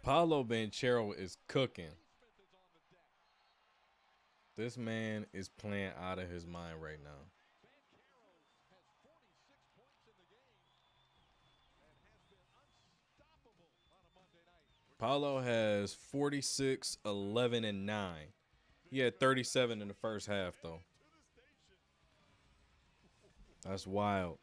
Paolo Banchero is cooking. This man is playing out of his mind right now. Paolo has 46, 11, and 9. He had 37 in the first half, though. That's wild.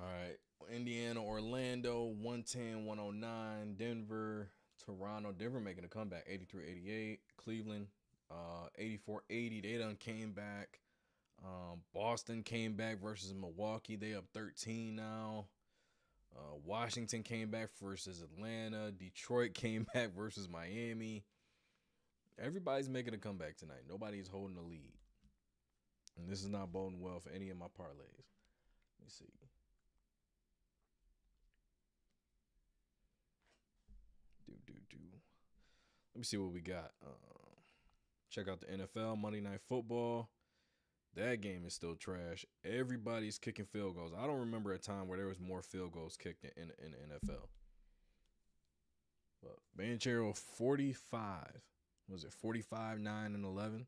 All right. Indiana, Orlando, 110, 109. Denver, Toronto. Denver making a comeback, 83-88. Cleveland, 84-80. They done came back. Boston came back versus Milwaukee. They up 13 now. Washington came back versus Atlanta. Detroit came back versus Miami. Everybody's making a comeback tonight. Nobody's holding the lead. And this is not boding well for any of my parlays. Let me see. Let me see what we got. Check out the NFL, Monday Night Football. That game is still trash. Everybody's kicking field goals. I don't remember a time where there was more field goals kicked in the NFL. But Banchero, 45. Was it 45, 9, and 11?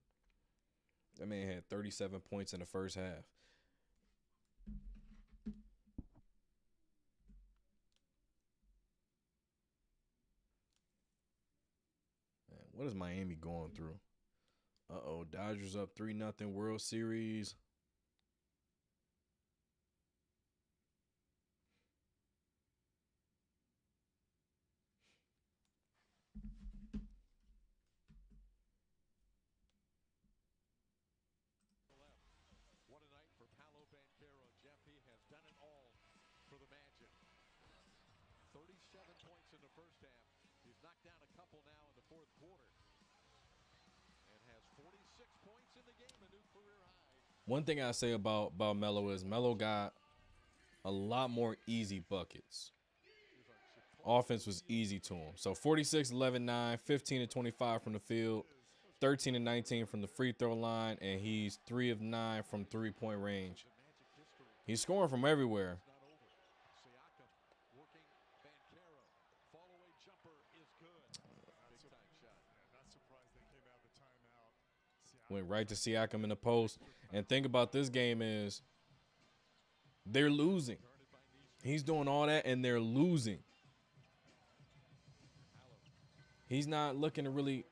That man had 37 points in the first half. Man, what is Miami going through? Uh-oh, Dodgers up 3-0 World Series. What a night for Paolo Banchero. Jeff, he has done it all for the Magic. 37 points in the first half. He's knocked down a couple now in the fourth quarter. And has 46 points in the game, a new career high. One thing I say about Melo is Melo got a lot more easy buckets. Offense was easy to him. So 46, 11, 9, 15 and 25 from the field, 13 and 19 from the free throw line, and he's 3 of 9 from three-point range. He's scoring from everywhere. Went right to Siakam in the post. And think about this game is they're losing. He's doing all that, and they're losing. He's not looking to really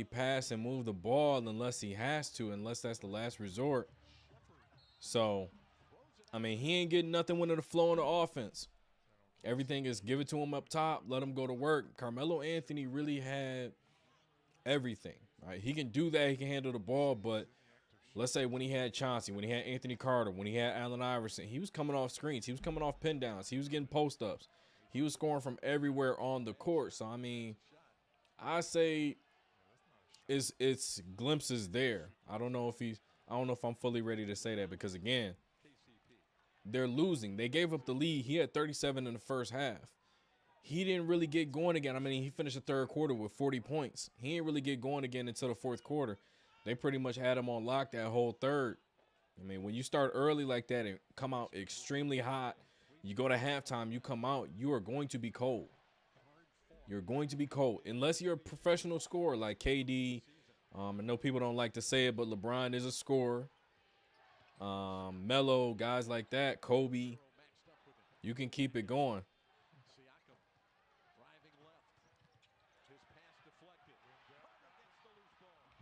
pass and move the ball unless he has to, unless that's the last resort. So, I mean, he ain't getting nothing when the flow in the offense. Everything is give it to him up top, let him go to work. Carmelo Anthony really had everything. Right? He can do that. He can handle the ball, but let's say when he had Chauncey, when he had Anthony Carter, when he had Allen Iverson, he was coming off screens. He was coming off pin downs. He was getting post-ups. He was scoring from everywhere on the court. So, I mean, I say it's glimpses there. I don't know if I'm fully ready to say that because, again, they're losing. They gave up the lead. He had 37 in the first half. He didn't really get going again. I mean, he finished the third quarter with 40 points. He didn't really get going again until the fourth quarter. They pretty much had him on lock that whole third. I mean, when you start early like that and come out extremely hot, you go to halftime, you come out, you are going to be cold. You're going to be cold. Unless you're a professional scorer like KD. I know people don't like to say it, but LeBron is a scorer. Melo, guys like that, Kobe, you can keep it going.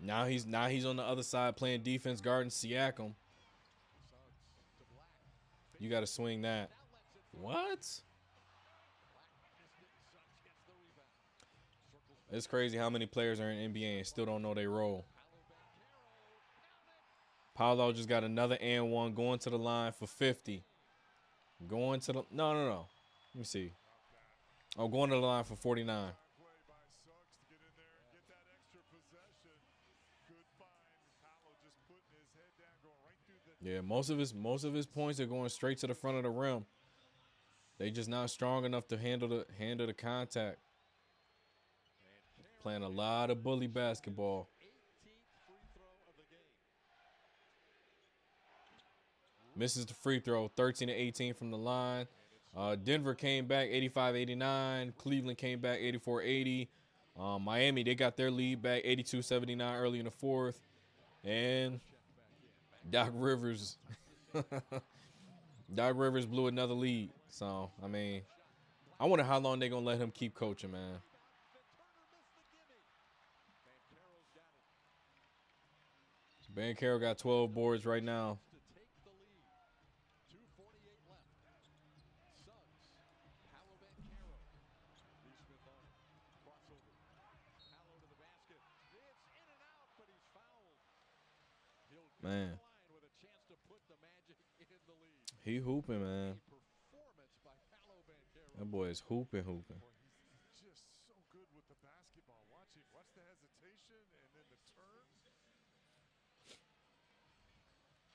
Now he's on the other side playing defense, guarding Siakam. You got to swing that. What? It's crazy how many players are in NBA and still don't know their role. PAOLO just got another and one going to the line for 50. Going to the no. Let me see. Oh, going to the line for 49. Yeah, most of his points are going straight to the front of the rim. They just not strong enough to handle the contact. Playing a lot of bully basketball. Misses the free throw, 13 to 18 from the line. Denver came back 85-89. Cleveland came back 84-80. Miami, they got their lead back 82-79 early in the fourth. And Doc Rivers blew another lead. So, I mean, I wonder how long they're going to let him keep coaching, man. Banchero got 12 boards right now. Man. He hooping, man. That boy is hooping. Just so good with the basketball. Watch the hesitation and then the turn.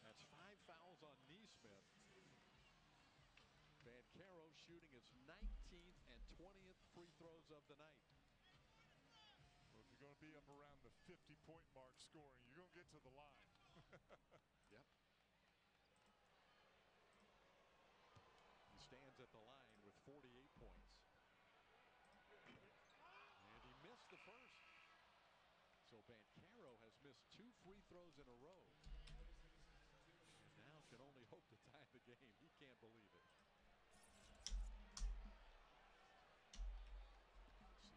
That's 5 fouls on Neesmith. Banchero shooting his 19th and 20th free throws of the night. Well, if you're going to be up around the 50-point mark scoring, you're going to get to the line. Yep. He stands at the line with 48 points. And he missed the first. So Banchero has missed 2 free throws in a row. And now can only hope to tie the game. He can't believe it.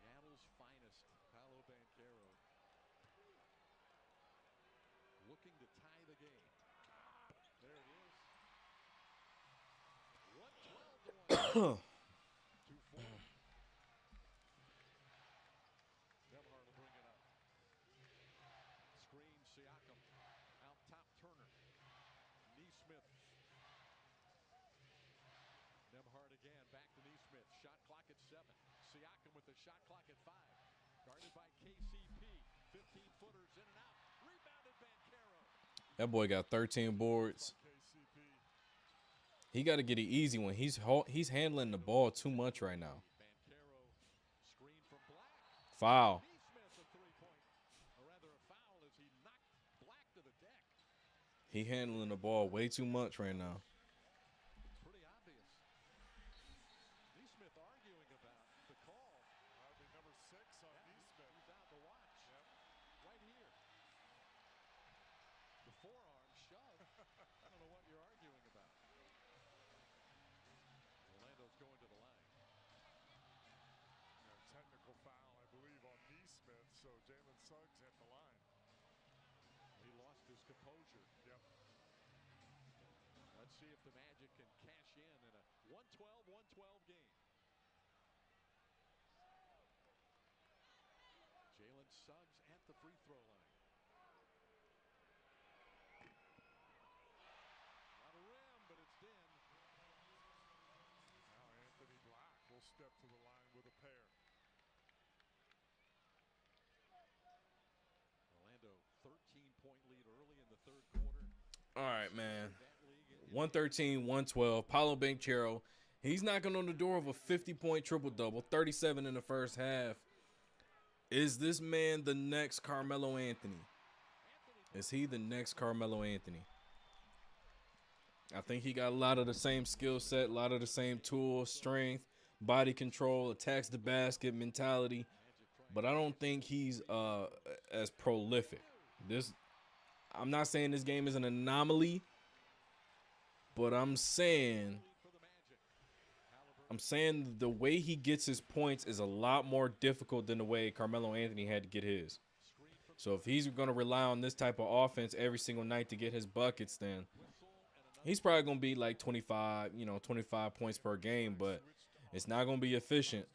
Seattle's finest, PAOLO Banchero, looking to tie the game. There it is. 112 to 1. 2-4. Nemhard will bring it up. Screen Siakam. Out top Turner. Neesmith. Nemhard again. Back to Neesmith. Shot clock at 7. Siakam with the shot clock at 5. Guarded by KCP. 15-footers in and out. Rebounded Banchero. That boy got 13 boards. He got to get an easy one. He's handling the ball too much right now. Foul. He handling the ball way too much right now. Pretty obvious. Neesmith arguing about the call. Number 6 on Neesmith. He's out to watch. Yep. Right here. The forearm shove. I don't know what you're arguing about. Orlando's going to the line. Technical foul, I believe, on Neesmith. So Jalen Suggs at the line. He lost his composure. Yep. Let's see if the Magic can cash in a 112-112 game. Jalen Suggs at the free throw line. Not a rim, but it's in. Now Anthony Black will step to the line with a pair. Orlando 13-point lead early in the third quarter. All right, man. 113-112. PAOLO Banchero. He's knocking on the door of a 50-point triple-double. 37 in the first half. Is this man the next Carmelo Anthony? Is he the next Carmelo Anthony? I think he got a lot of the same skill set, a lot of the same tools, strength, body control, attacks the basket, mentality. But I don't think he's as prolific. I'm not saying this game is an anomaly, but I'm saying the way he gets his points is a lot more difficult than the way Carmelo Anthony had to get his. So if he's going to rely on this type of offense every single night to get his buckets, then he's probably going to be like 25, 25 points per game, but it's not going to be efficient.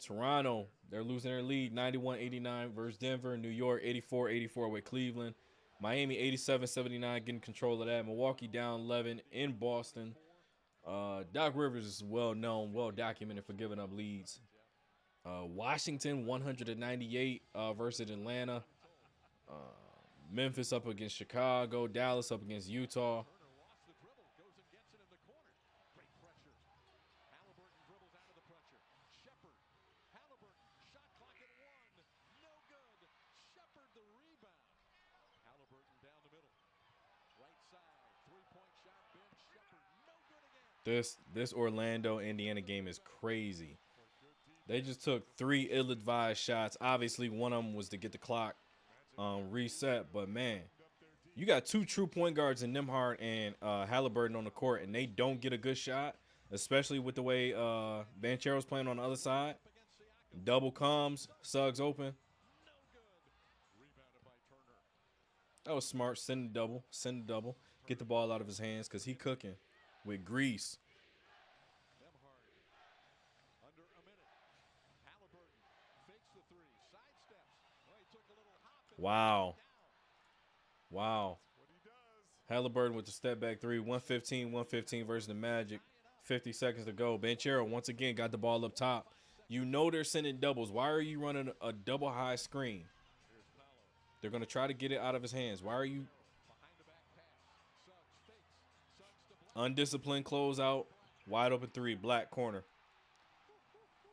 Toronto, they're losing their lead 91-89 versus Denver. New York 84-84 with Cleveland. Miami 87-79 getting control of that. Milwaukee down 11 in Boston. Doc Rivers is well known, well documented for giving up leads. Washington 198 versus Atlanta. Memphis up against Chicago. Dallas up against Utah. This Orlando Indiana game is crazy. They just took 3 ill-advised shots. Obviously, one of them was to get the clock reset. But, man, you got 2 true point guards in Nembhard and Halliburton on the court, and they don't get a good shot, especially with the way Banchero's playing on the other side. Double comes, Suggs open. That was smart. Send the double. Get the ball out of his hands because he cooking with grease. Wow. Halliburton with the step back 3. 115 versus the Magic. 50 seconds to go. Banchero once again got the ball up top. You know they're sending doubles. Why are you running a double high screen? They're going to try to get it out of his hands. Why are you? Undisciplined closeout. Wide open 3. Black corner.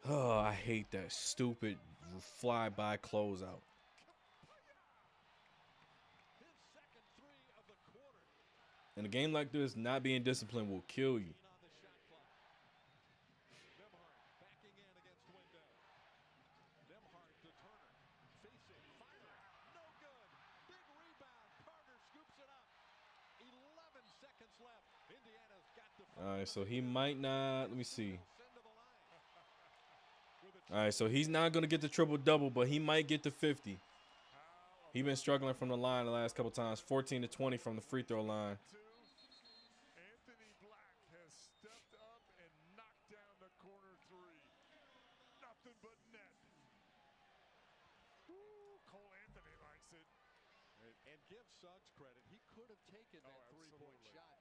Oh, I hate that stupid fly-by closeout. In a game like this, not being disciplined will kill you. All right, so he might not. Let me see. All right, so he's not going to get the triple-double, but he might get to 50. He's been struggling from the line the last couple times. 14 to 20 from the free throw line. And give Suggs credit. He could have taken that three-point shot,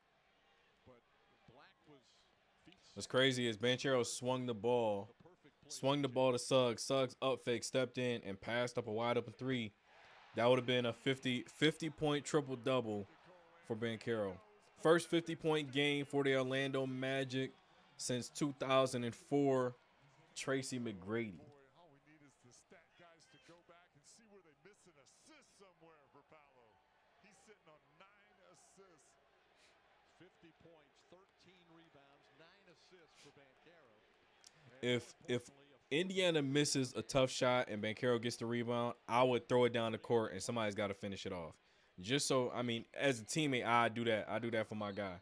but Black was. What's crazy is Banchero swung the ball to Suggs. Suggs up fake, stepped in, and passed up a wide open 3. That would have been a 50-point triple-double for Banchero. First 50-point game for the Orlando Magic since 2004. Tracy McGrady. All we need is the stat guys to go back and see where they miss an assist somewhere for PAOLO. He's sitting on 9 assists. 50 points, 13 rebounds, 9 assists for Banchero. If Indiana misses a tough shot and Banchero gets the rebound, I would throw it down the court and somebody's got to finish it off. Just so, I mean, as a teammate, I do that. I do that for my guy.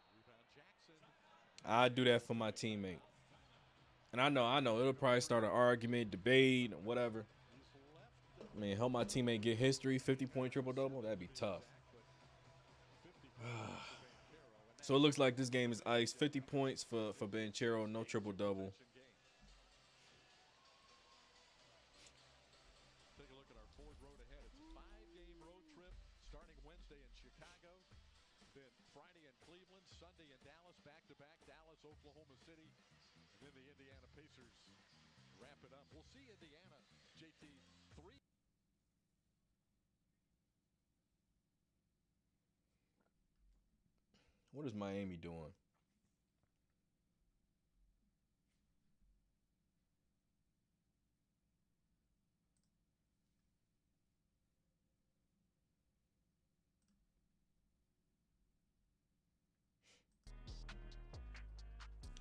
I do that for my teammate. And I know it'll probably start an argument, debate, whatever. I mean, help my teammate get history, 50-point triple-double, that'd be tough. So it looks like this game is ice. 50 points for Banchero, no triple-double. Take a look at our Ford road ahead. It's a 5-game road trip starting Wednesday in Chicago, then Friday in Cleveland, Sunday in Dallas, back-to-back, Dallas, Oklahoma City, and then the Indiana Pacers wrap it up. We'll see Indiana, JT, 3. What is Miami doing?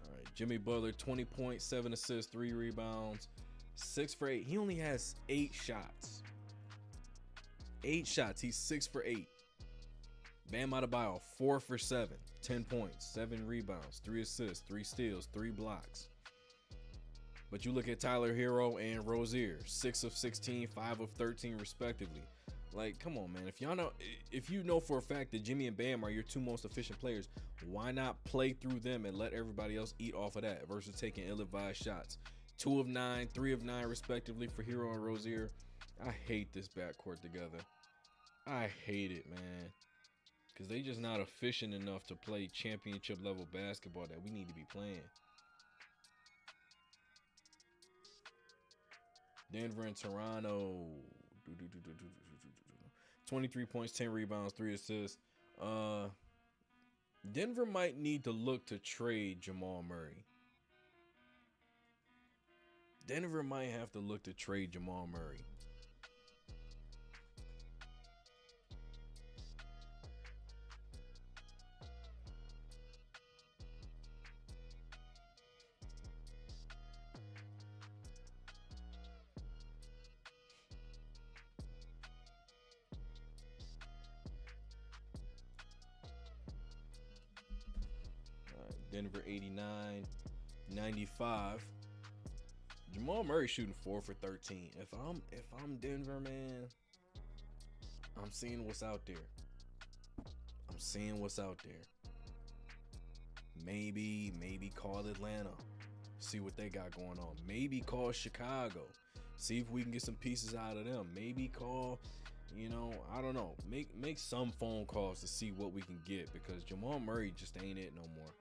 All right, Jimmy Butler, 20 points, 7 assists, 3 rebounds, 6 for 8. He only has 8 shots. 8 shots. He's 6 for 8. Bam Adebayo, 4 for 7, 10 points, 7 rebounds, 3 assists, 3 steals, 3 blocks. But you look at Tyler Hero and Rozier, 6 of 16, 5 of 13 respectively. Like, come on, man. If you know for a fact that Jimmy and Bam are your two most efficient players, why not play through them and let everybody else eat off of that versus taking ill-advised shots? 2 of 9, 3 of 9 respectively for Hero and Rozier. I hate this backcourt together. I hate it, man. Because they just not efficient enough to play championship level basketball that we need to be playing. Denver and Toronto. 23 points, 10 rebounds, 3 assists. Denver might need to look to trade Jamal Murray. Denver might have to look to trade Jamal Murray. Denver 89, 95. Jamal Murray shooting 4 for 13. If I'm Denver, man, I'm seeing what's out there. I'm seeing what's out there. Maybe call Atlanta, see what they got going on. Maybe call Chicago, see if we can get some pieces out of them. Maybe call, I don't know. Make some phone calls to see what we can get, because Jamal Murray just ain't it no more.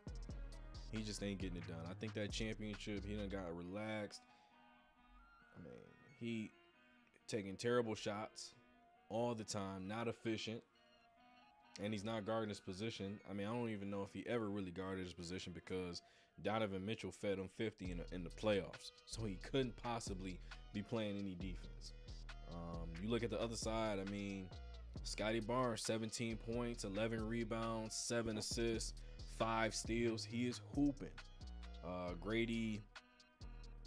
He just ain't getting it done. I think that championship, he done got relaxed. I mean, he taking terrible shots all the time, not efficient, and he's not guarding his position. I mean, I don't even know if he ever really guarded his position, because Donovan Mitchell fed him 50 in the playoffs, so he couldn't possibly be playing any defense. You look at the other side, I mean, Scotty Barnes, 17 points, 11 rebounds, 7 assists, 5 steals. He is hooping. Grady,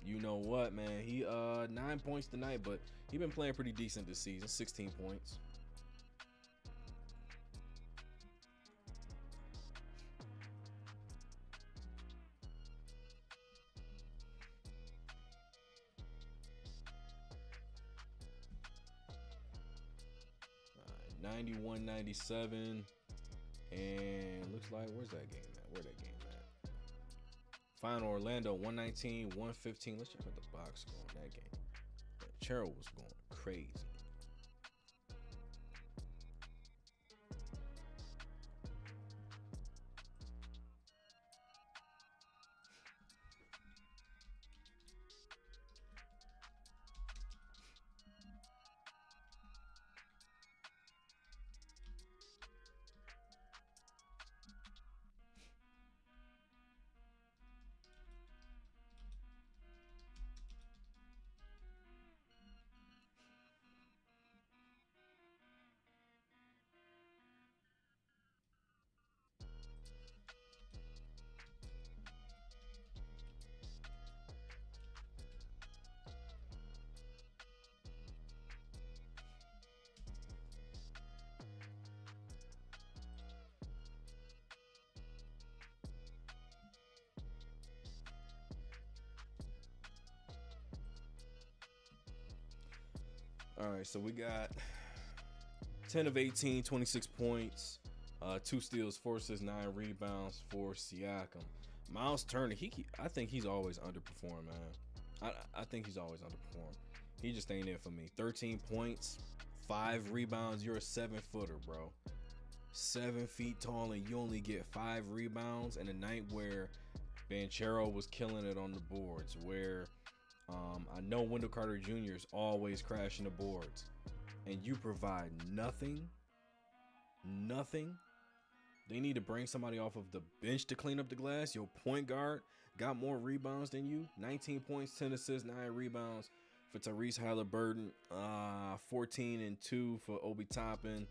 you know what, man? He 9 points tonight, but he been playing pretty decent this season. 16 points. All right, 91-97. And looks like, where's that game at? Where that game at? Final Orlando 119-115. Let's check out the box score on that game. Banchero was going crazy. All right, so we got 10 of 18, 26 points, 2 steals, 4 assists, 9 rebounds for Siakam. Miles Turner, I think he's always underperformed, man. I think he's always underperformed. He just ain't it for me. 13 points, 5 rebounds. You're a 7-footer, bro. 7 feet tall, and you only get 5 rebounds in a night where Banchero was killing it on the boards, where I know Wendell Carter Jr. is always crashing the boards, and you provide nothing. They need to bring somebody off of the bench to clean up the glass. Your point guard got more rebounds than you. 19 points, 10 assists, 9 rebounds for Tyrese Halliburton. 14 and 2 for Obi Toppin.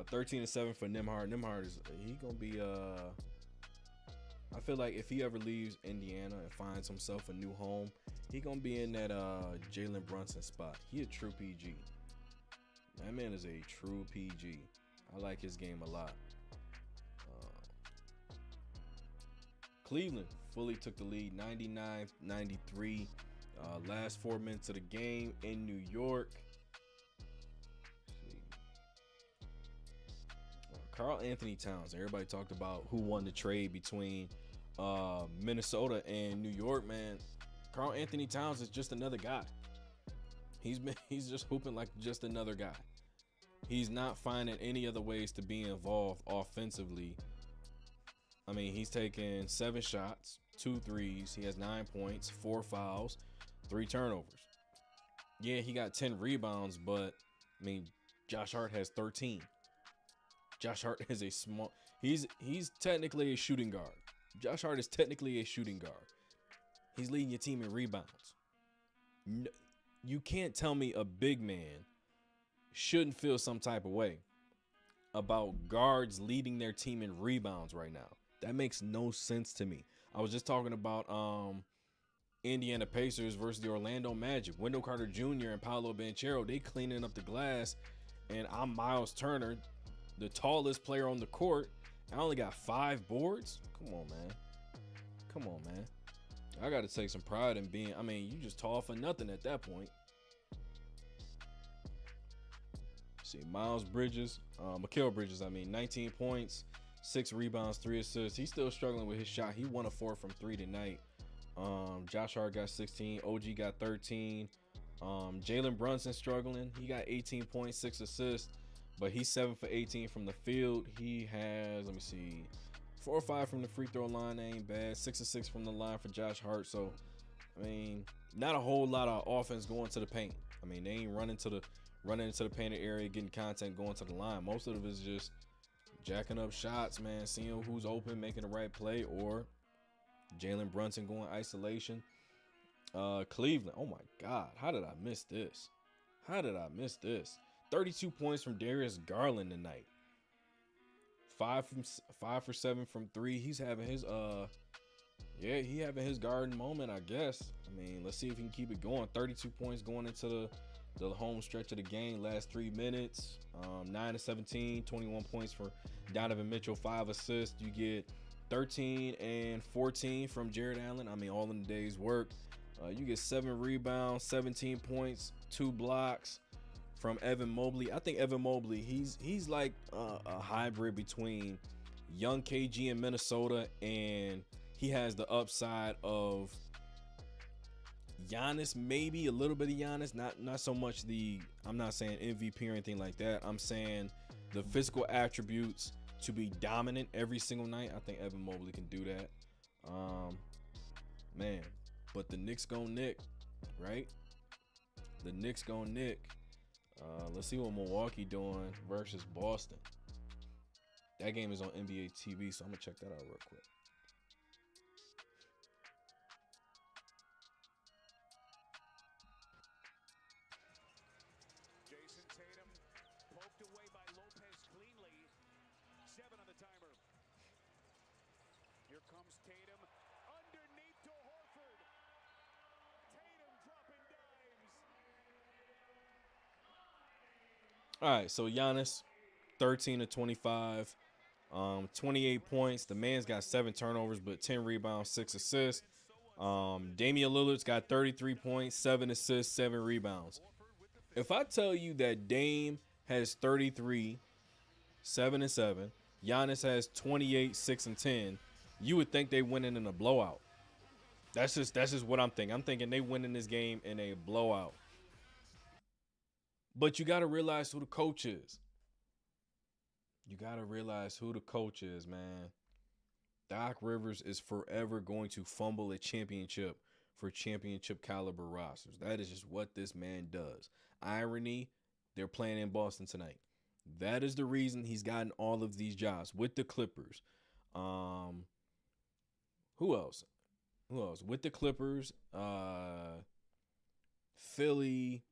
13 and 7 for Nembhard. Nembhard he gonna be I feel like if he ever leaves Indiana and finds himself a new home, he gonna be in that Jalen Brunson spot. He a true PG. That man is a true PG. I like his game a lot. Cleveland fully took the lead, 99-93. Last 4 minutes of the game in New York. Karl Anthony Towns. Everybody talked about who won the trade between Minnesota and New York. Man, Karl Anthony Towns is just another guy. He's just hooping like just another guy. He's not finding any other ways to be involved offensively. I mean, he's taken 7 shots, 2 threes. He has 9 points, 4 fouls, 3 turnovers. Yeah, he got 10 rebounds, but I mean, Josh Hart has 13. Josh Hart is a small. He's technically a shooting guard. Josh Hart is technically a shooting guard. He's leading your team in rebounds. No, you can't tell me a big man shouldn't feel some type of way about guards leading their team in rebounds right now. That makes no sense to me. I was just talking about Indiana Pacers versus the Orlando Magic. Wendell Carter Jr. and Paolo Banchero, they cleaning up the glass, and I'm Miles Turner, the tallest player on the court. I only got 5 boards. Come on, man. Come on, man. I got to take some pride in being, I mean, you just tall for nothing at that point. See, Mikal Bridges, 19 points, 6 rebounds, 3 assists. He's still struggling with his shot. He 1 of 4 from 3 tonight. Josh Hart got 16. OG got 13. Jalen Brunson struggling. He got 18 points, 6 assists, but he's 7 for 18 from the field. He has, 4 or 5 from the free throw line. That ain't bad. 6 or 6 from the line for Josh Hart. So, I mean, not a whole lot of offense going to the paint. I mean, they ain't running into the painted area, getting contact, going to the line. Most of it is just jacking up shots, man, seeing who's open, making the right play, or Jalen Brunson going isolation. Cleveland, oh my God, how did I miss this? 32 points from Darius Garland tonight. 5 for 7 from 3. He's having his having his garden moment, I guess. I mean, let's see if he can keep it going. 32 points going into the home stretch of the game, last 3 minutes. 9 to 17, 21 points for Donovan Mitchell, 5 assists. You get 13 and 14 from Jared Allen. I mean, all in the day's work. You get 7 rebounds, 17 points, 2 blocks from Evan Mobley. I think Evan Mobley, he's like a hybrid between young KG in Minnesota, and he has the upside of Giannis, maybe a little bit of Giannis, not so much I'm not saying MVP or anything like that. I'm saying the physical attributes to be dominant every single night. I think Evan Mobley can do that. Man, but the Knicks gon' Nick, right? The Knicks gon' Nick. Let's see what Milwaukee doing versus Boston. That game is on NBA TV, so I'm gonna check that out real quick. Jason Tatum poked away by Lopez cleanly. 7 on the timer. Here comes Tatum underneath to Horford. Tatum dropping dimes. All right, so Giannis, 13 to 25, 28 points. The man's got 7 turnovers, but 10 rebounds, 6 assists. Damian Lillard's got 33 points, 7 assists, 7 rebounds. If I tell you that Dame has 33, 7 and 7, Giannis has 28, 6 and 10, you would think they winning in a blowout. That's just what I'm thinking. I'm thinking they winning this game in a blowout. But you got to realize who the coach is. Man. Doc Rivers is forever going to fumble a championship for championship caliber rosters. That is just what this man does. Irony, they're playing in Boston tonight. That is the reason he's gotten all of these jobs with the Clippers. Who else? With the Clippers, Philly,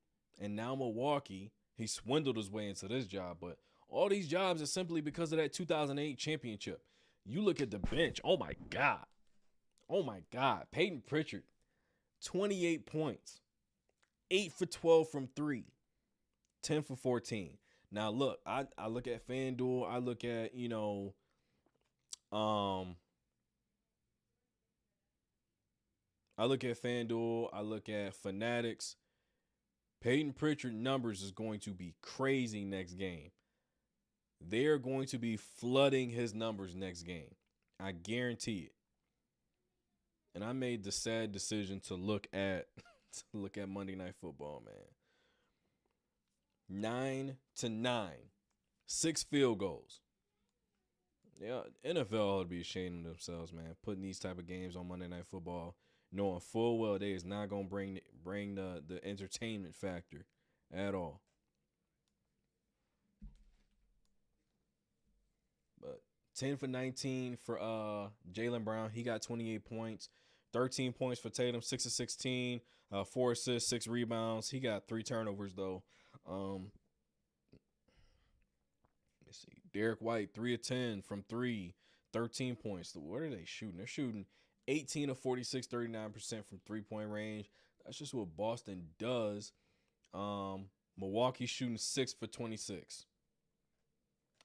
and now Milwaukee. He swindled his way into this job, but all these jobs are simply because of that 2008 championship. You look at the bench. Oh my God. Peyton Pritchard, 28 points, 8 for 12 from 3, 10 for 14. Now look, I look at FanDuel. I look at, I look at FanDuel, I look at Fanatics. Peyton Pritchard numbers is going to be crazy next game. They're going to be flooding his numbers next game. I guarantee it. And I made the sad decision to look at Monday Night Football, man. 9-9, 6 field goals. Yeah, NFL ought to be ashamed of themselves, man. Putting these type of games on Monday Night Football, knowing full well they is not gonna bring the entertainment factor at all. But 10 for 19 for Jaylen Brown. He got 28 points. 13 points for Tatum, 6 of 16, 4 assists, 6 rebounds. He got 3 turnovers though. Let's see. Derek White, 3 of 10 from 3, 13 points. What are they shooting? They're shooting 18 of 46, 39% from 3-point range. That's just what Boston does. Milwaukee shooting 6 for 26.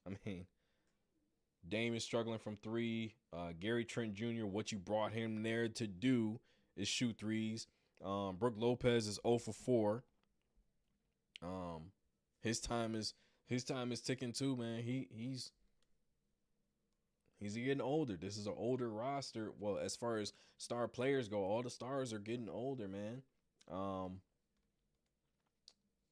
I mean, Dame is struggling from 3. Gary Trent Jr., what you brought him there to do is shoot threes. Brook Lopez is 0 for 4. His time is ticking too, man. He's getting older. This is an older roster. Well, as far as star players go, all the stars are getting older, man.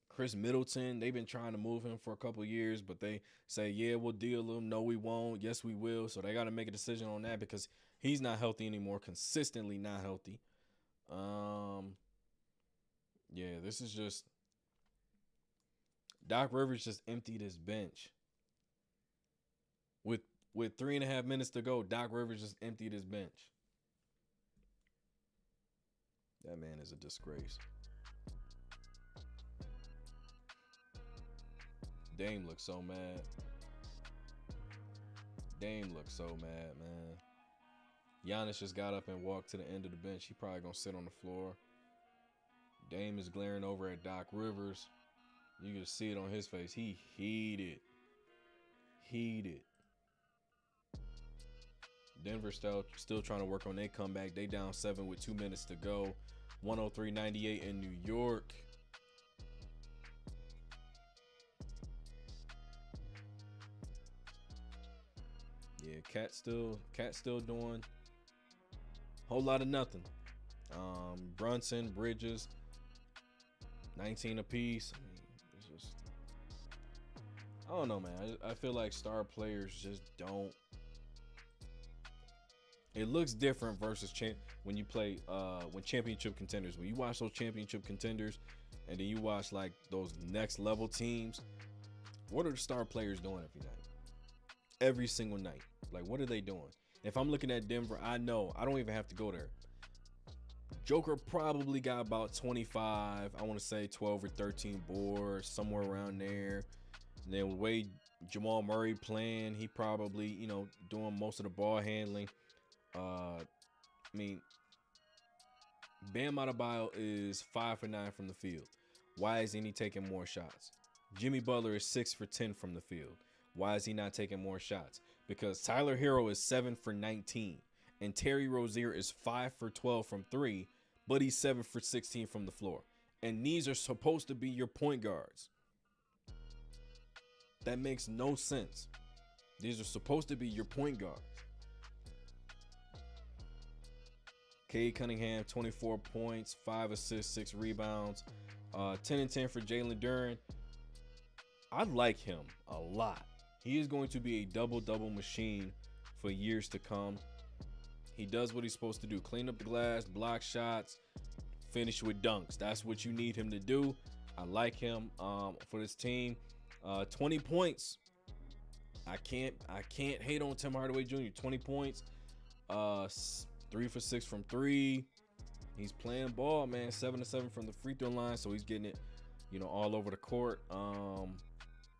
Chris Middleton, they've been trying to move him for a couple years, but they say, yeah, we'll deal him. No, we won't. Yes, we will. So they got to make a decision on that because he's not healthy anymore, consistently not healthy. Yeah, this is just Doc Rivers just emptied his bench. With 3.5 minutes to go, Doc Rivers just emptied his bench. That man is a disgrace. Dame looks so mad. Dame looks so mad, man. Giannis just got up and walked to the end of the bench. He probably gonna sit on the floor. Dame is glaring over at Doc Rivers. You can see it on his face. He heated. Denver still trying to work on their comeback. They down 7 with 2 minutes to go. 103-98 in New York. Yeah, Cat still doing a whole lot of nothing. Brunson, Bridges, 19 apiece. I mean, it's just, I don't know, man. I feel like star players just don't. It looks different versus when you play when championship contenders. When you watch those championship contenders, and then you watch like those next level teams. What are the star players doing every night? Every single night. Like, what are they doing? If I'm looking at Denver, I know I don't even have to go there. Joker probably got about 25. I want to say 12 or 13 boards, somewhere around there. And then with Wade, Jamal Murray playing, he probably, doing most of the ball handling. I mean, Bam Adebayo is 5 for 9 from the field. Why isn't he taking more shots? Jimmy Butler is 6 for 10 from the field. Why is he not taking more shots? Because Tyler Hero is 7 for 19. And Terry Rozier is 5 for 12 from 3, but he's 7 for 16 from the floor. And these are supposed to be your point guards. That makes no sense. These are supposed to be your point guards. Cade Cunningham, 24 points, 5 assists, 6 rebounds. 10 and 10 for Jalen Duren. I like him a lot. He is going to be a double-double machine for years to come. He does what he's supposed to do. Clean up the glass, block shots, finish with dunks. That's what you need him to do. I like him for this team. 20 points. I can't hate on Tim Hardaway Jr. 20 points. 3 for 6 from 3. He's playing ball, man. 7 to 7 from the free throw line, so he's getting it, all over the court.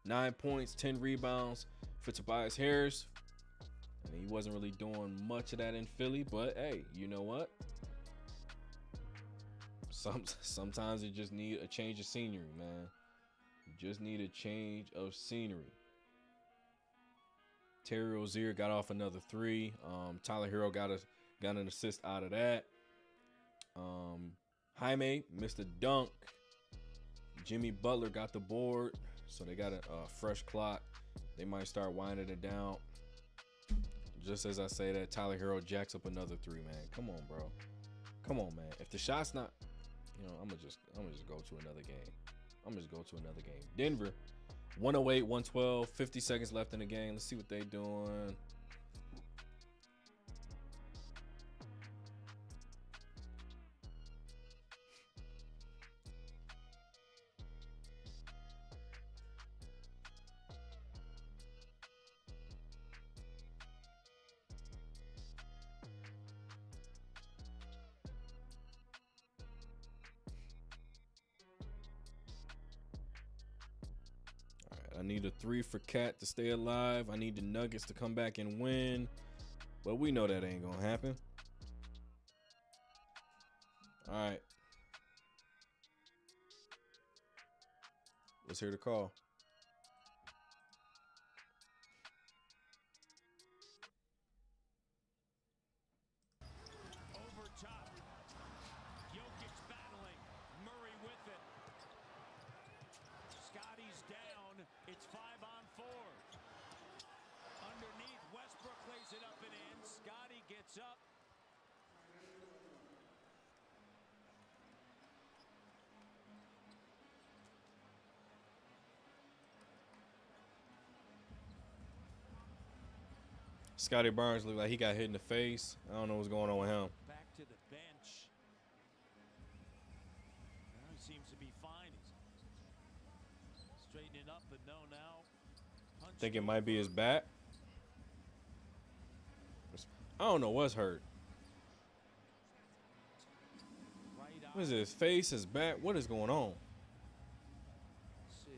9 points, 10 rebounds for Tobias Harris. I mean, he wasn't really doing much of that in Philly, but hey, you know what? Sometimes you just need a change of scenery, man. You just need a change of scenery. Terry Rozier got off another 3. Tyler Hero got an assist out of that. Jaime missed a dunk. Jimmy Butler got the board, so they got a fresh clock. They might start winding it down. Just as I say that, Tyler Hero jacks up another three, man. Come on, bro. Come on, man. If the shot's not, I'm gonna just go to another game. Denver, 108, 112, 50 seconds left in the game. Let's see what they doing. I need a 3 for Cat to stay alive. I need the Nuggets to come back and win. But we know that ain't going to happen. All right. Let's hear the call. Over top. Jokic battling. Murray with it. Scotty's down. It's 5-on-4. Underneath, Westbrook lays it up and in. Scotty gets up. Scotty Barnes looked like he got hit in the face. I don't know what's going on with him. Back to the bench. Well, he seems to be fine. He's straightening up, but no now. I think it might be his back. I don't know what's hurt. Right What is it? His face, his back? What is going on? Let's see.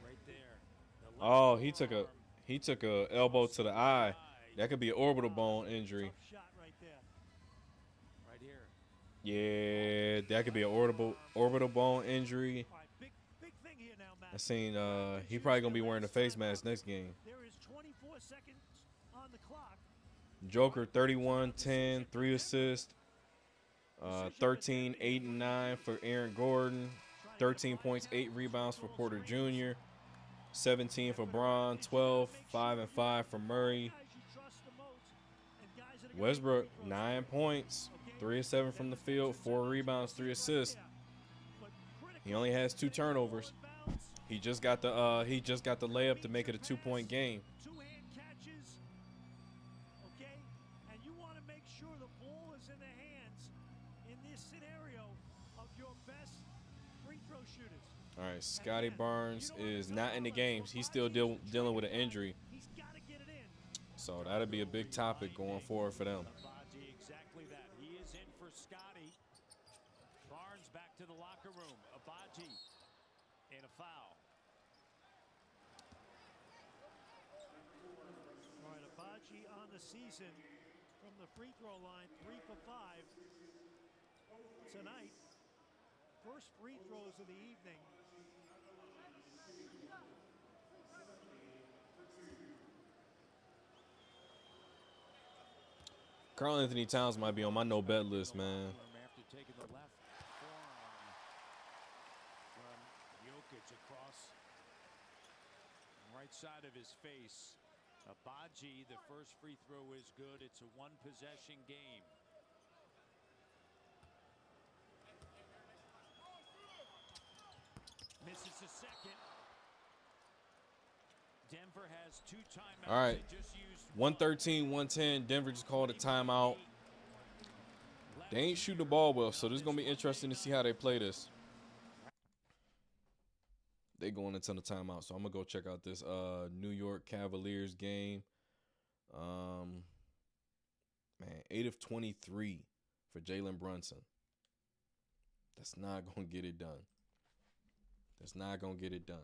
Right there. The Oh, left forearm. he took a elbow to the eye. That could be an orbital bone injury. Tough shot right there. Right here. Yeah, that could be an orbital bone injury. All right, big thing here now, Matt. I seen he probably gonna be wearing a face mask next game. There is 24 seconds on the clock. Joker 31, 10, 3 assists. 13, 8, and 9 for Aaron Gordon. 13 points, 8 rebounds for Porter Jr. 17 for Braun. 12, 5 and 5 for Murray. Guys you trust the most, and guys that are gonna Westbrook be close. 9 points, 3 of 7 from the field, 4 rebounds, 3 assists. But critical He only has 2 turnovers. bounce, He just got the layup to make it a 2-point game. two-hand catches. Okay? And you want to make sure the ball is in the hands in this scenario of your best free throw shooters. All right, Scotty Barnes is not in the game. He's still dealing with an injury. He's got to get it in. So that'll be a big topic going forward for them. Abaji, exactly that. He is in for Scotty. Barnes back to the locker room. Abaji and a foul. All right, Abaji on the season from the free throw line, 3 for 5 tonight. First free throws of the evening. Karl Anthony Towns might be on my no bet list, man. After taking the left forearm from Jokic across the right side of his face. Abaji, the first free throw is good. It's a one-possession game. Misses a second. Denver has 2 timeouts. All right, They just used 113, 110. Denver just called a timeout. They ain't shooting the ball well, so this is going to be interesting to see how they play this. They going into the timeout, so I'm going to go check out this New York Cavaliers game. Man, 8 of 23 for Jalen Brunson. That's not going to get it done. That's not going to get it done.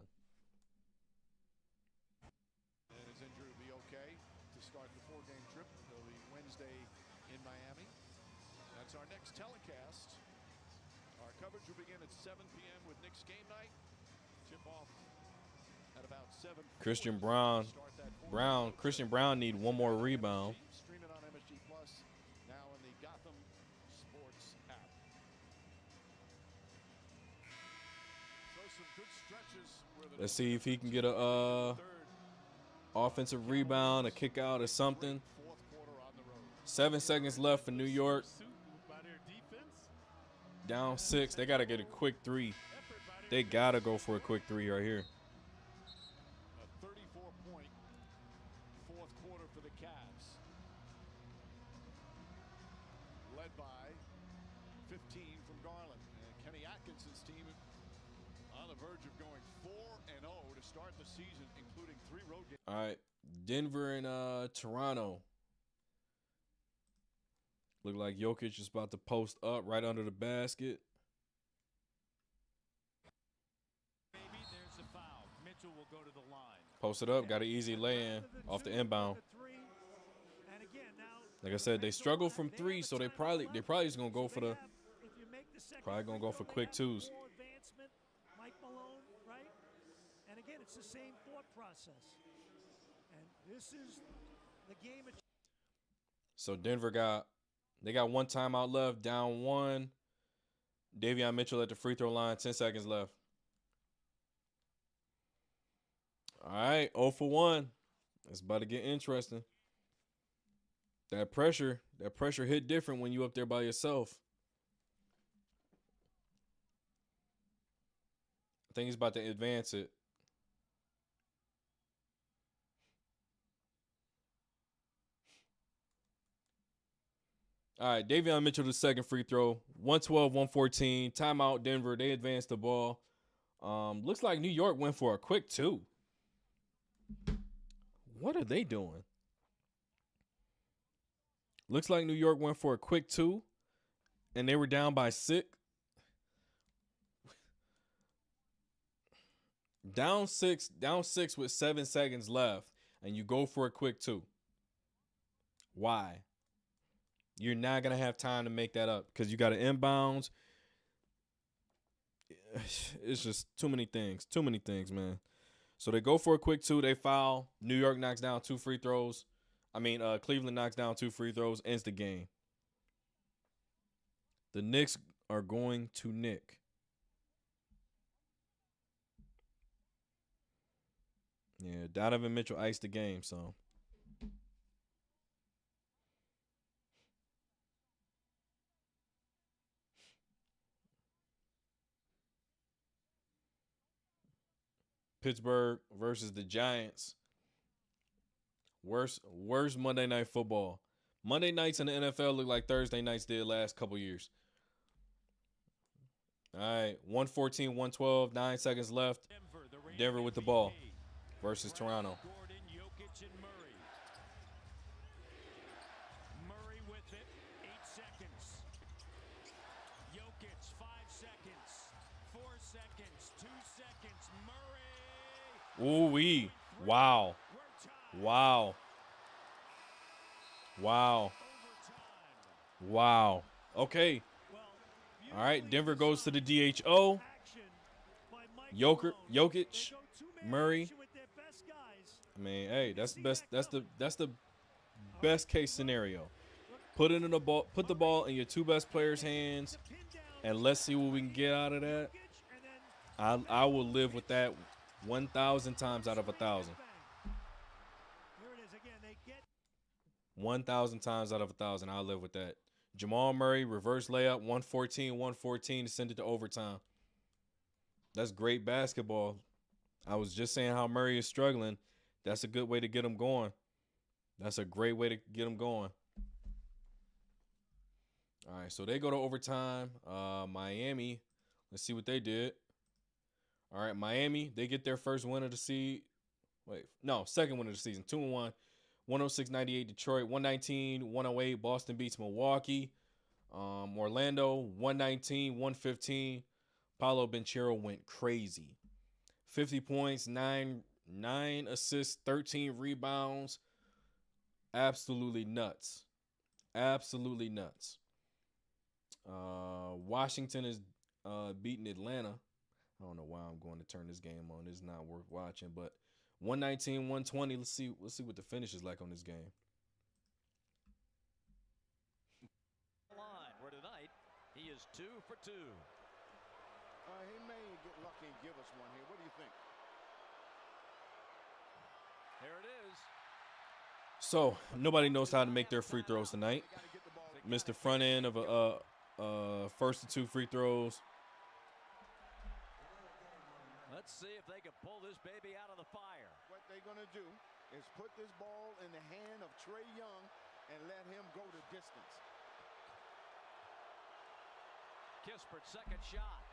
And his injury will be okay to start the 4-game trip. It'll be Wednesday in Miami. That's our next telecast. Our coverage will begin at 7 p.m. with Knicks game night. Tip off at about 7. Christian Braun Christian Brown need one more rebound. Stream it on MSG Plus, now in the Gotham Sports app. So some good stretches where the Let's see if he can get a offensive rebound, a kick out, or something. fourth quarter on the road. 7 seconds left for New York. Down 6. They got to get a quick 3. They got to go for a quick 3 right here. A 34-point fourth quarter for the Cavs. Led by 15 from Garland. And Kenny Atkinson's team on the verge of going 4-0 to start the season, including 3 road games. All right. Denver and Toronto. Look like Jokic is about to post up right under the basket. Maybe there's a foul. Mitchell will go to the line. Post it up. Got an easy lay-in off the inbound. Like I said, they struggle from 3, so they probably just gonna go for the quick 2s. Mike Malone, right? And again, it's the same thought process. And this is the game. So Denver they got 1 timeout left, down 1. Davion Mitchell at the free throw line, 10 seconds left. All right, 0 for 1. It's about to get interesting. That pressure hit different when you up there by yourself. I think he's about to advance it. All right, Davion Mitchell, the second free throw. 112-114. Timeout, Denver. They advanced the ball. Looks like New York went for a quick 2. What are they doing? Looks like New York went for a quick 2, and they were down by 6. Down six with 7 seconds left, and you go for a quick 2. Why? You're not going to have time to make that up because you got to inbounds. It's just too many things. Too many things, man. So they go for a quick 2. They foul. New York knocks down 2 free throws. Cleveland knocks down 2 free throws. Ends the game. The Knicks are going to nick. Yeah, Donovan Mitchell iced the game, so. Pittsburgh versus the Giants. Worst Monday Night Football. Monday nights in the NFL look like Thursday nights did last couple years. All right, 114-112, 9 seconds left. Denver with the ball versus Toronto. Gordon, Jokic, and Murray. Murray with it, 8 seconds. Jokic, 5 seconds. 4 seconds, 2 seconds. Murray. Ooh-wee. Wow. Wow. Wow. Wow. Okay. All right, Denver goes to the DHO. Jokic, Murray. I mean, hey, that's the best. That's the best case scenario. Put the ball in your 2 best players' hands, and let's see what we can get out of that. I will live with that 1,000 times out of 1,000. 1,000 times out of 1,000, I'll live with that. Jamal Murray, reverse layup, 114 to send it to overtime. That's great basketball. I was just saying how Murray is struggling. That's a good way to get him going. That's a great way to get him going. All right, so they go to overtime. Miami, let's see what they did. All right, Miami, they get their first win of the season. Second win of the season, 2-1. 106-98 Detroit, 119-108 Boston beats Milwaukee. Orlando, 119-115. Paolo Banchero went crazy. 50 points, 9 assists, 13 rebounds. Absolutely nuts. Absolutely nuts. Washington is beating Atlanta. I don't know why I'm going to turn this game on. It's not worth watching, but 119, 120. Let's see what the finish is like on this game. Line where tonight he is 2 for 2. He may get lucky and give us one here. What do you think? There it is. So nobody knows how to make their free throws tonight. Missed the front end of a first and 2 free throws. Let's see if they can pull this baby out of the fire. What they're going to do is put this ball in the hand of Trae Young and let him go the distance. Kispert's second shot.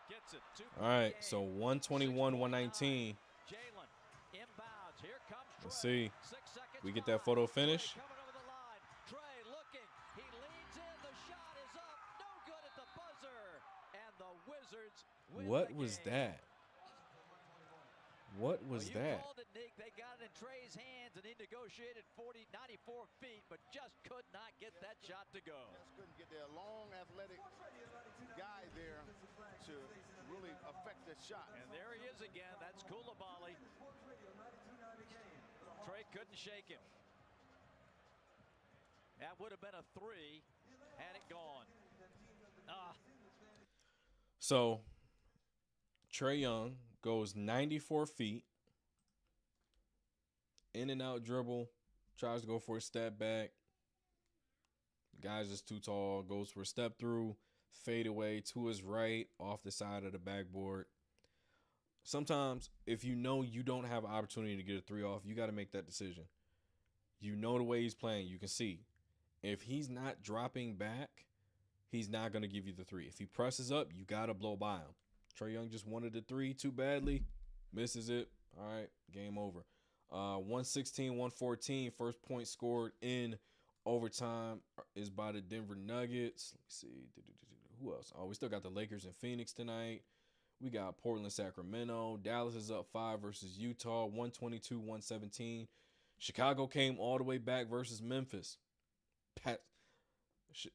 Gets it. All right, so 121, 119. Jalen inbounds. Here comes Trae. Let's see. 6 seconds. We get that photo finish. Coming over the line. Trae looking. He leans in. The shot is up. No good at the buzzer. And the Wizards win What the was game. that? What was You that? called it, Nick. They got it in Trae's hands, and he negotiated 94 feet, but just could not get that shot to go. Just couldn't get there. Long, athletic guy there to really affect the shot. And there he is again. That's Koulibaly. Trae couldn't shake him. That would have been a 3 had it gone. So Trae Young goes 94 feet, in and out dribble, tries to go for a step back. The guy's just too tall, goes for a step through, fade away to his right, off the side of the backboard. Sometimes, if you know you don't have an opportunity to get a 3 off, you got to make that decision. You know the way he's playing, you can see. If he's not dropping back, he's not going to give you the 3. If he presses up, you got to blow by him. Trae Young just wanted the 3 too badly. Misses it. All right, game over. 116, 114. First point scored in overtime is by the Denver Nuggets. Let's see. Who else? Oh, we still got the Lakers and Phoenix tonight. We got Portland, Sacramento. Dallas is up 5 versus Utah. 122, 117. Chicago came all the way back versus Memphis.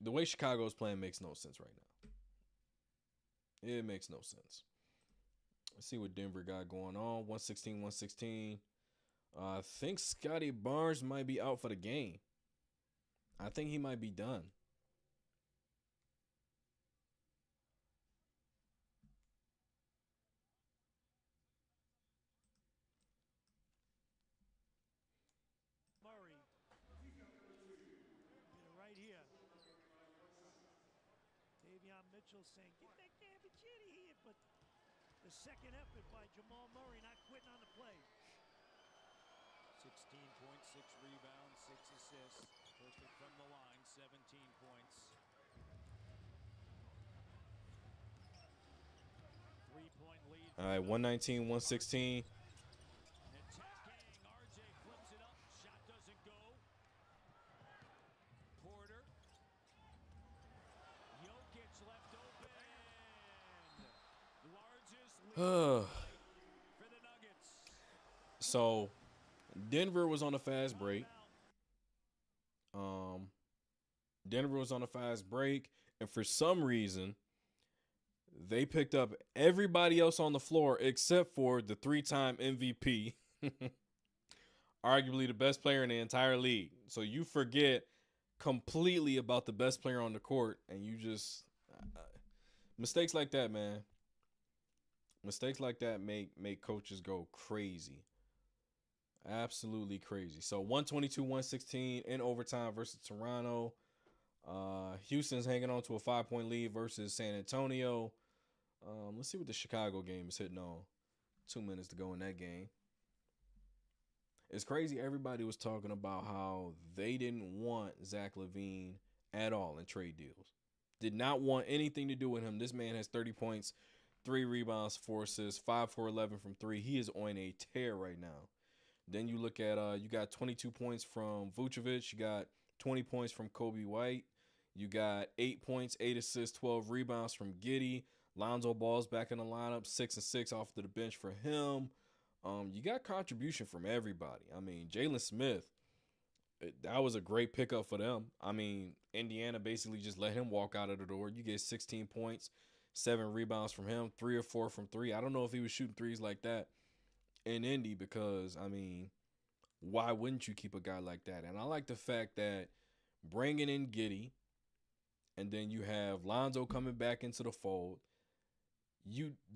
The way Chicago is playing makes no sense right now. It makes no sense. Let's see what Denver got going on. 116, 116. I think Scotty Barnes might be out for the game. I think he might be done. Murray. Right here. Davion Mitchell saying, get that Gambicini here, but the second effort by Jamal Murray not quitting on the play. 16 points, 6 rebounds, 6 assists. Perfect from the line, 17 points. 3-point lead. All right, 119, 116. Attacking. RJ flips it up. Shot doesn't go. Porter. Jokic left open. Largest lead for the Nuggets. So Denver was on a fast break. Denver was on a fast break, and for some reason, they picked up everybody else on the floor except for the 3-time MVP, arguably the best player in the entire league. So you forget completely about the best player on the court, and you just mistakes like that, man. Mistakes like that make coaches go crazy. Absolutely crazy. So 122, 116 in overtime versus Toronto. Houston's hanging on to a 5-point lead versus San Antonio. Let's see what the Chicago game is hitting on. 2 minutes to go in that game. It's crazy. Everybody was talking about how they didn't want Zach LaVine at all in trade deals. Did not want anything to do with him. This man has 30 points, 3 rebounds, 4 assists, 5 for 11 from 3. He is on a tear right now. Then you look at you got 22 points from Vucevic. You got 20 points from Kobe White. You got 8 points, 8 assists, 12 rebounds from Giddey. Lonzo Ball's back in the lineup, 6 and 6 off to the bench for him. You got contribution from everybody. I mean, Jalen Smith, that was a great pickup for them. I mean, Indiana basically just let him walk out of the door. You get 16 points, 7 rebounds from him, 3 or 4 from 3. I don't know if he was shooting threes like that in Indy because, I mean, why wouldn't you keep a guy like that? And I like the fact that bringing in Giddey and then you have Lonzo coming back into the fold.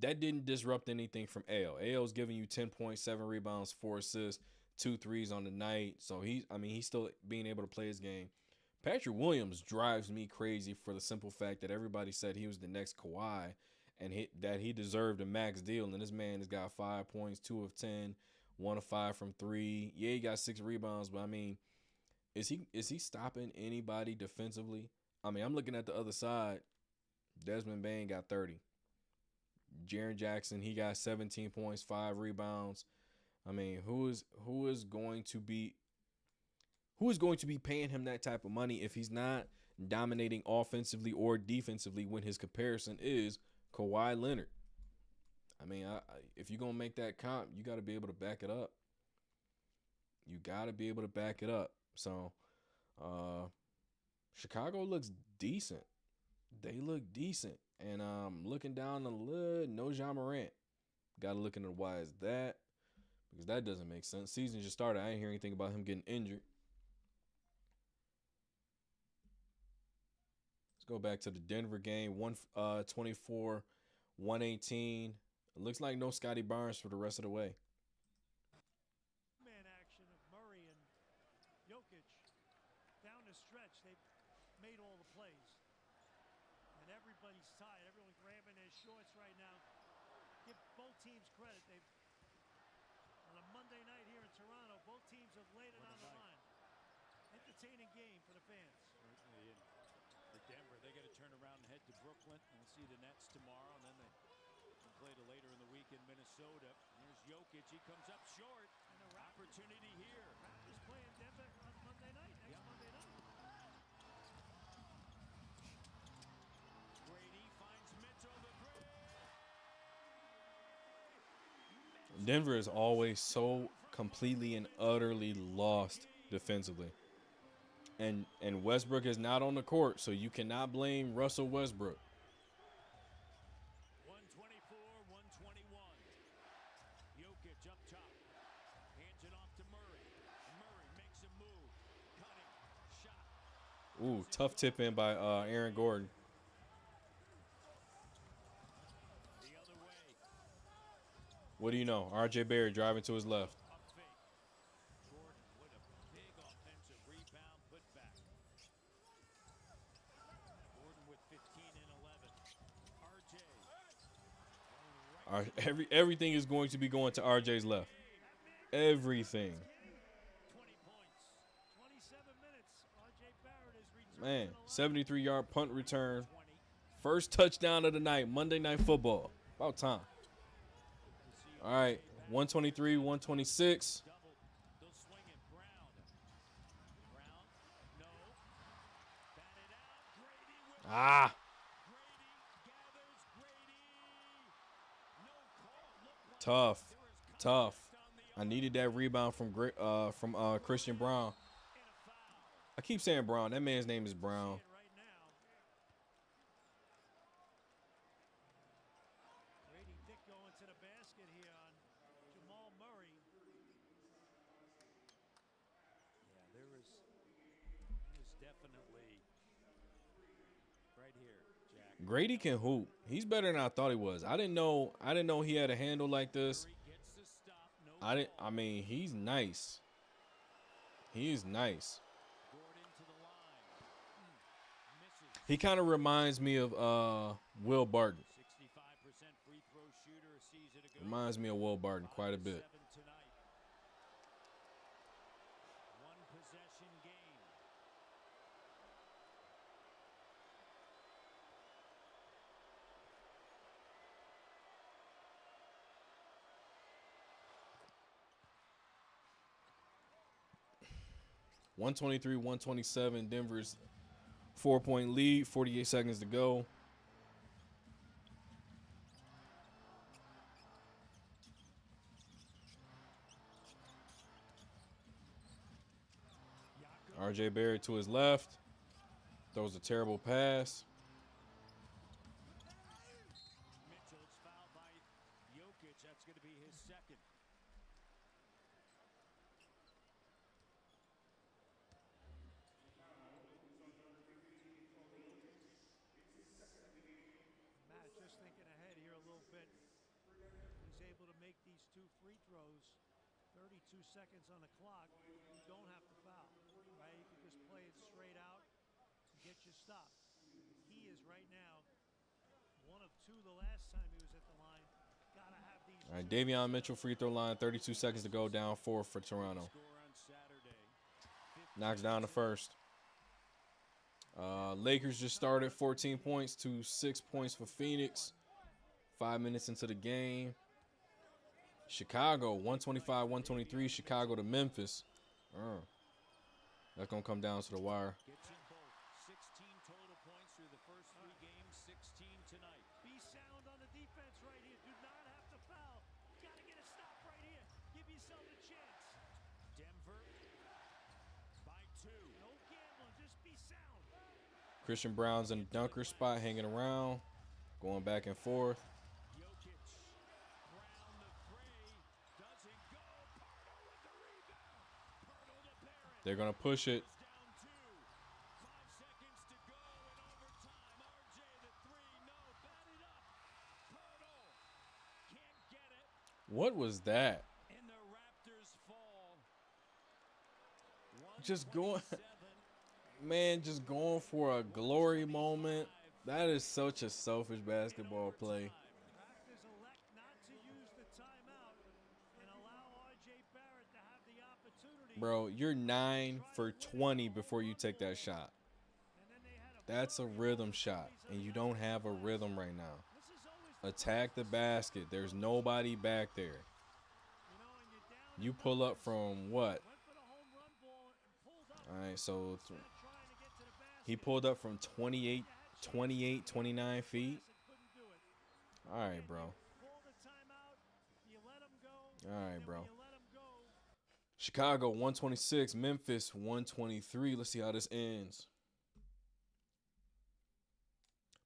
That didn't disrupt anything from Ale. Ale's giving you 10.7 rebounds, 4 assists, 2 threes on the night. So he's still being able to play his game. Patrick Williams drives me crazy for the simple fact that everybody said he was the next Kawhi and that he deserved a max deal. And this man has got 5 points, 2 of 10, 1 of 5 from 3. Yeah, he got 6 rebounds, but I mean, is he stopping anybody defensively? I mean, I'm looking at the other side. Desmond Bane got 30. Jaren Jackson, he got 17 points, 5 rebounds. I mean, who is going to be paying him that type of money if he's not dominating offensively or defensively when his comparison is Kawhi Leonard? I mean, if you're going to make that comp, you got to be able to back it up. You got to be able to back it up. So, Chicago looks decent. They look decent. And looking down the lid, no Ja Morant. Got to look into why is that, because that doesn't make sense. Season just started. I didn't hear anything about him getting injured. Let's go back to the Denver game. 124, 118. It looks like no Scotty Barnes for the rest of the way. Man action of Murray and Jokic down the stretch. They've made all the plays. And everybody's tired. Everyone grabbing their shorts right now. Give both teams credit. They've on a Monday night here in Toronto, both teams have laid it on the line. Entertaining game for the fans. Certainly. For Denver, they got to turn around and head to Brooklyn. We'll see the Nets tomorrow, and then they can play later in the week in Minnesota. Here's Jokic. He comes up short. And an opportunity here. Raptors playing Denver on Monday night. Monday night. Brady finds Mitchell. The three. Denver is always so completely and utterly lost defensively. And Westbrook is not on the court, so you cannot blame Russell Westbrook. 124, 121. Jokic up top. Hands it off to Murray. Murray makes a move. Cutting. Shot. Ooh, tough tip in by Aaron Gordon. The other way. What do you know? RJ Barrett driving to his left. Up fake. Gordon with a big offensive rebound put back. Gordon with 15 and 11. RJ. Everything is going to be going to RJ's left. Everything. 20 points. 27 minutes. RJ Barrett is returned. Man, 73-yard punt return. First touchdown of the night. Monday Night Football. About time. All right, 123, 126. Double. They'll swing it. Brown. Brown. No. Batted out. Grady with Ah, Grady gathers Grady. No call. Looked like tough, there was tough. contact on the I needed that rebound from Christian Brown. and a foul. I keep saying Brown. That man's name is Brown. Right now. Grady Dick going to the basket here on Jamal Murray. Yeah, there was definitely right here, Jack. Grady can hoop. He's better than I thought he was. I didn't know he had a handle like this. Murray gets the stop. No I mean, he's nice. He is nice. Gordon to the line. Misses. He kind of reminds me of Will Barton. 65% free throw shooter. Sees it a go. Reminds me of Will Barton quite a bit. 5-7 tonight. One possession game. $123, 127. Denver's 4-point lead. 48 seconds to go. RJ Barrett to his left. Throws a terrible pass. Mitchell's fouled by Jokic. That's going to be his second. these 2 free throws, 32 seconds on the clock, you don't have to foul, right? You can just play it straight out and get your stop. The key is right now, 1 of 2 the last time he was at the line. Gotta have these. All right, Davion Mitchell free throw line, 32 seconds to go, down 4 for Toronto. Knocks down the first. Lakers just started, 14 points to 6 points for Phoenix. 5 minutes into the game. Chicago, 125-123, Chicago to Memphis. That's going to come down to the wire. Gets in both. 16 total points through the first 3 games, 16 tonight. Be sound on the defense right here. Do not have to foul. Got to get a stop right here. Give yourself a chance. Denver by 2. No gambling. Just be sound. Christian Brown's in the dunker spot, hanging around, going back and forth. Jokic, Brown the 3, doesn't go. Pardo with the rebound. Pardo to Barrett. They're going to push it. Down 2. 5 seconds to go in overtime. RJ the 3, no, batted up. Pardo can't get it. What was that? And the Raptors fall. Just going, man, just going for a glory moment. That is such a selfish basketball play. Raptors elect not to use the timeout and allow RJ Barrett to have the opportunity. Bro, you're 9 for 20 before you take that shot. And then they had a That's a rhythm shot, and you don't have a rhythm right now. This is always Attack the basket. There's nobody back there. and you're down. You pull up from what? Went for the home run ball and pulled up. All right, so Trying to get to the basket. he pulled up from 28, 29 feet. And couldn't do it. All right, bro. Call the timeout. You let him go. All right, And bro. when you let him go, Chicago 126, Memphis 123. Let's see how this ends.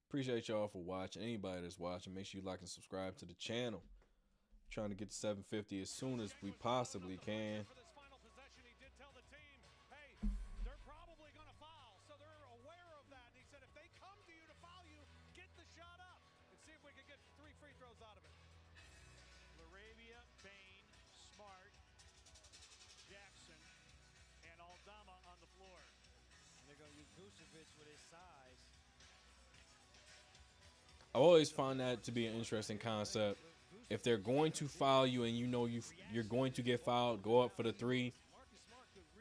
Appreciate y'all for watching. Anybody that's watching, make sure you like and subscribe to the channel. Trying to get to 750 as soon as we possibly can. For this final possession, he did tell the team, hey, they're probably going to foul, so they're aware of that. And he said, if they come to you to foul you, get the shot up and see if we can get 3 free throws out of it. Laravia, Bain, Smart, Jackson, and Aldama on the floor. They're going to use Vucevic with his size. I always found that to be an interesting concept. If they're going to foul you and you know you're going to get fouled, go up for the 3.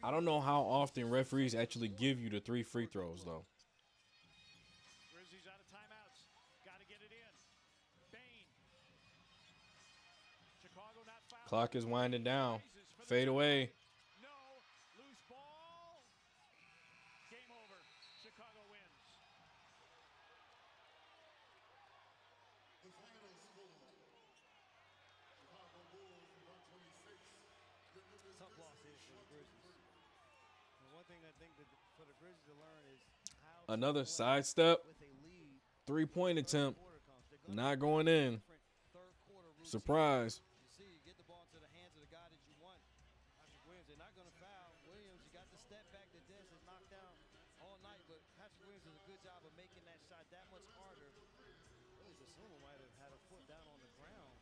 I don't know how often referees actually give you the 3 free throws, though. Grizzlies out of timeouts. Got to get it in. Bain. Chicago not fouled. Clock is winding down. Fade away. No. Loose ball. Game over. Chicago wins. The final score. Chicago Bulls 126. The Memphis Tough loss here Grizzlies for the Grizzlies. And one thing I think that for the Grizzlies to learn is how to Another play sidestep. with a lead. 3-point attempt. Quarter comes. They're gonna Not going in. different third quarter routine. Surprise. You see, you get the ball into the hands of the guy that you want. Patrick Williams, they're not going to foul. Williams, you got the step back that Des has knocked down all night, but Patrick Williams does a good job of making that shot that much harder. Really, Zasuma might have had a foot down on the ground,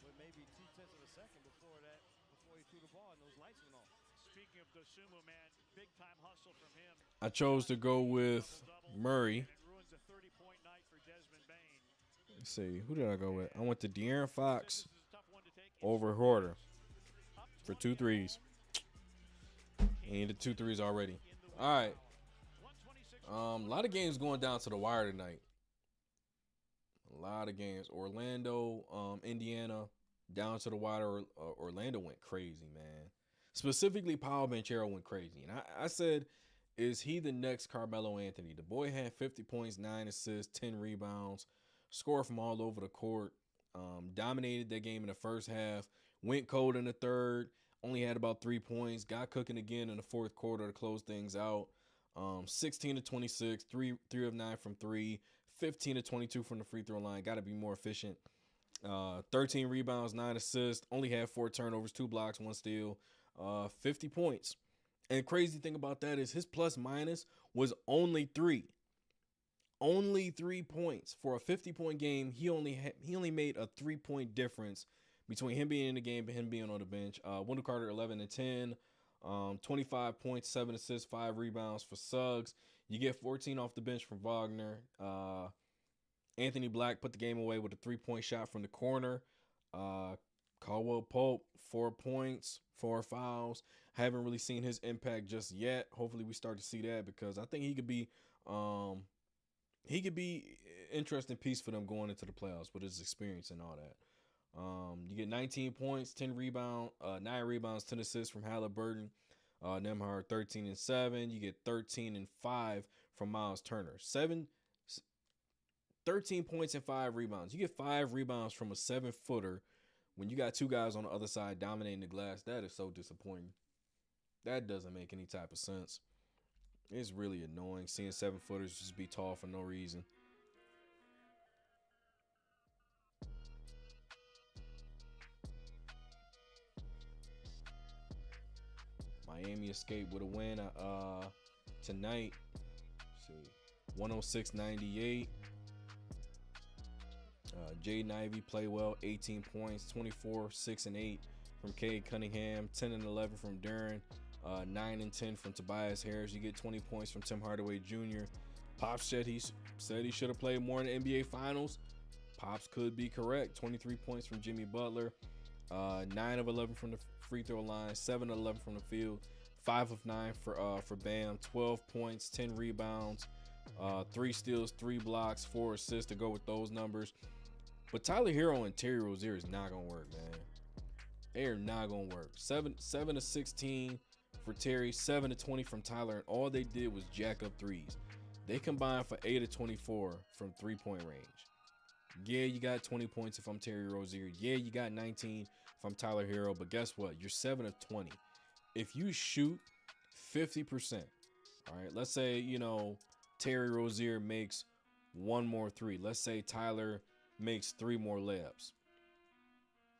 but maybe 0.2 of a second before he threw the ball and those lights went off. Speaking of Dosunmu, man, big time hustle from him. I chose to go with Murray. And it ruins a 30-point night for Desmond Bain. Let's see. Who did I go with? I went to De'Aaron Fox This is a tough one to take. over Horder Up for 20 2 threes. He needed 2 threes already. All right. 126. A lot of games going down to the wire tonight. A lot of games. Orlando, Indiana, down to the wire. Orlando went crazy, man. Specifically, Paolo Banchero went crazy. And I said, is he the next Carmelo Anthony? The boy had 50 points, 9 assists, 10 rebounds, scored from all over the court, dominated that game in the first half, went cold in the third, only had about 3 points, got cooking again in the fourth quarter to close things out. 16 to 26, 3 of 9 from 3, 15 to 22 from the free throw line. Got to be more efficient. 13 rebounds, 9 assists, only had 4 turnovers, 2 blocks, 1 steal, 50 points. And crazy thing about that is his plus minus was only 3. Only 3 points for a 50-point game. He only made a 3-point difference between him being in the game and him being on the bench. Wendell Carter 11 and 10, 25 points, 7 assists, 5 rebounds for Suggs. You get 14 off the bench from Wagner. Anthony Black put the game away with a 3-point shot from the corner. Caldwell Pope 4 points, 4 fouls. Haven't really seen his impact just yet. Hopefully we start to see that because I think he could be interesting piece for them going into the playoffs with his experience and all that. You get 19 points, 9 rebounds, 10 assists from Halliburton. Nembhard 13 and 7. You get 13 and 5 from Miles Turner. 13 points and 5 rebounds. You get 5 rebounds from a 7-footer when you got 2 guys on the other side dominating the glass. That is so disappointing. That doesn't make any type of sense. It's really annoying seeing 7-footers just be tall for no reason. Miami escaped with a win tonight. Let's see, 106-98. Jaden Ivey played well, 18 points, 24, 6 and 8 from Cade Cunningham, 10 and 11 from Duren, 9 and 10 from Tobias Harris. You get 20 points from Tim Hardaway Jr. Pops said he should have played more in the NBA Finals. Pops could be correct. 23 points from Jimmy Butler, 9 of 11 from the free throw line, 7 of 11 from the field, 5 of 9 for Bam, 12 points, 10 rebounds, 3 steals, 3 blocks, 4 assists to go with those numbers. But Tyler Hero and Terry Rozier is not gonna work, man. They are not gonna work. 7 of 16 for Terry, 7 of 20 from Tyler, and all they did was jack up threes. They combined for 8 of 24 from 3-point range. Yeah, you got 20 points if I'm Terry Rozier. Yeah, you got 19 if I'm Tyler Hero. But guess what? You're 7 of 20. If you shoot 50%, all right, let's say, Terry Rozier makes 1 more 3. Let's say Tyler makes 3 more layups.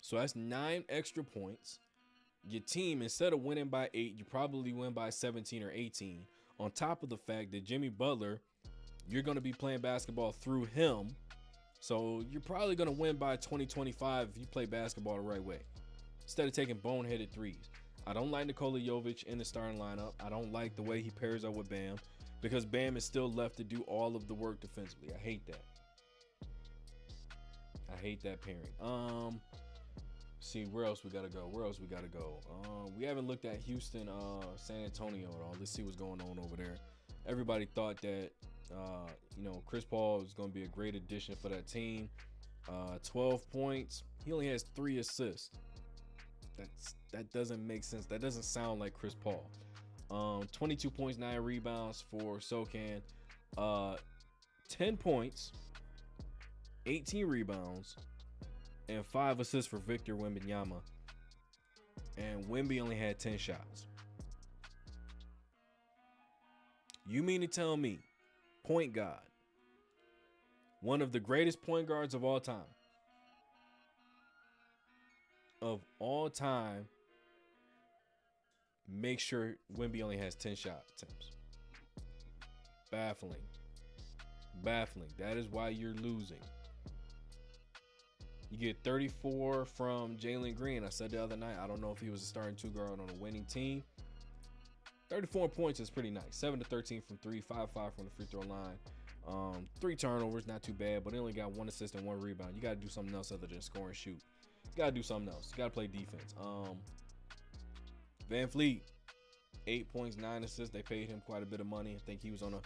So that's 9 extra points. Your team, instead of winning by 8, you probably win by 17 or 18. On top of the fact that Jimmy Butler, you're going to be playing basketball through him. So you're probably going to win by 20-25 if you play basketball the right way, instead of taking boneheaded threes. I don't like Nikola Jovic in the starting lineup. I don't like the way he pairs up with Bam, because Bam is still left to do all of the work defensively. I hate that. I hate that pairing. See, where else we gotta go? We haven't looked at Houston, San Antonio at all. Let's see what's going on over there. Everybody thought that Chris Paul is going to be a great addition for that team. 12 points. He only has 3 assists. That doesn't make sense. That doesn't sound like Chris Paul. 22 points, 9 rebounds for Sokan. 10 points, 18 rebounds, and 5 assists for Victor Wembanyama. And Wemby only had 10 shots. You mean to tell me, point guard, one of the greatest point guards of all time, make sure Wemby only has 10 shot attempts? Baffling. That is why you're losing. You get 34 from Jalen Green. I said the other night, I don't know if he was a starting 2 guard on a winning team. 34 points is pretty nice. 7 to 13 from 3, 5 from the free throw line. 3 turnovers, not too bad, but he only got 1 assist and 1 rebound. You got to do something else other than score and shoot. You got to do something else. You got to play defense. Van Fleet, 8 points, 9 assists. They paid him quite a bit of money. I think he was on a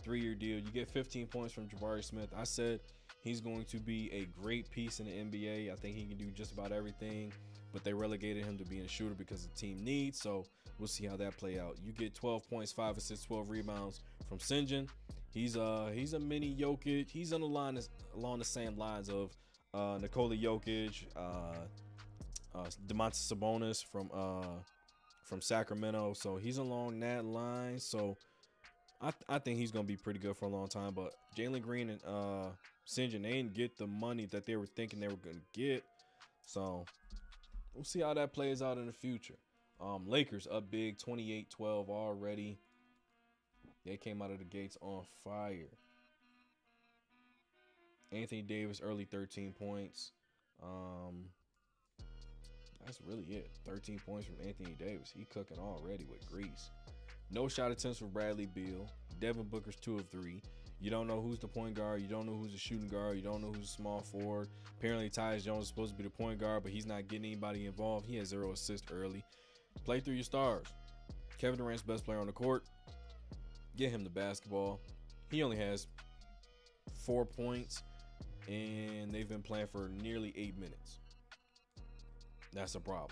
3-year deal. You get 15 points from Jabari Smith. I said he's going to be a great piece in the NBA. I think he can do just about everything, but they relegated him to being a shooter because the team needs. So we'll see how that play out. You get 12 points, 5 assists, 12 rebounds from Sinjin. He's a mini Jokic. He's on the line along the same lines of Nikola Jokic, Domantas Sabonis from Sacramento. So he's along that line. So I think he's gonna be pretty good for a long time. But Jalen Green and Sinjin, they didn't get the money that they were thinking they were gonna get. So we'll see how that plays out in the future. Lakers up big, 28-12 already. They came out of the gates on fire. Anthony Davis, early 13 points. That's really it. 13 points from Anthony Davis. He cooking already with grease. No shot attempts for Bradley Beal. Devin Booker's 2 of 3. You don't know who's the point guard. You don't know who's the shooting guard. You don't know who's the small forward. Apparently, Tyus Jones is supposed to be the point guard, but he's not getting anybody involved. He has 0 assists early. Play through your stars. Kevin Durant's best player on the court. Get him the basketball. He only has 4 points, and they've been playing for nearly 8 minutes. That's a problem.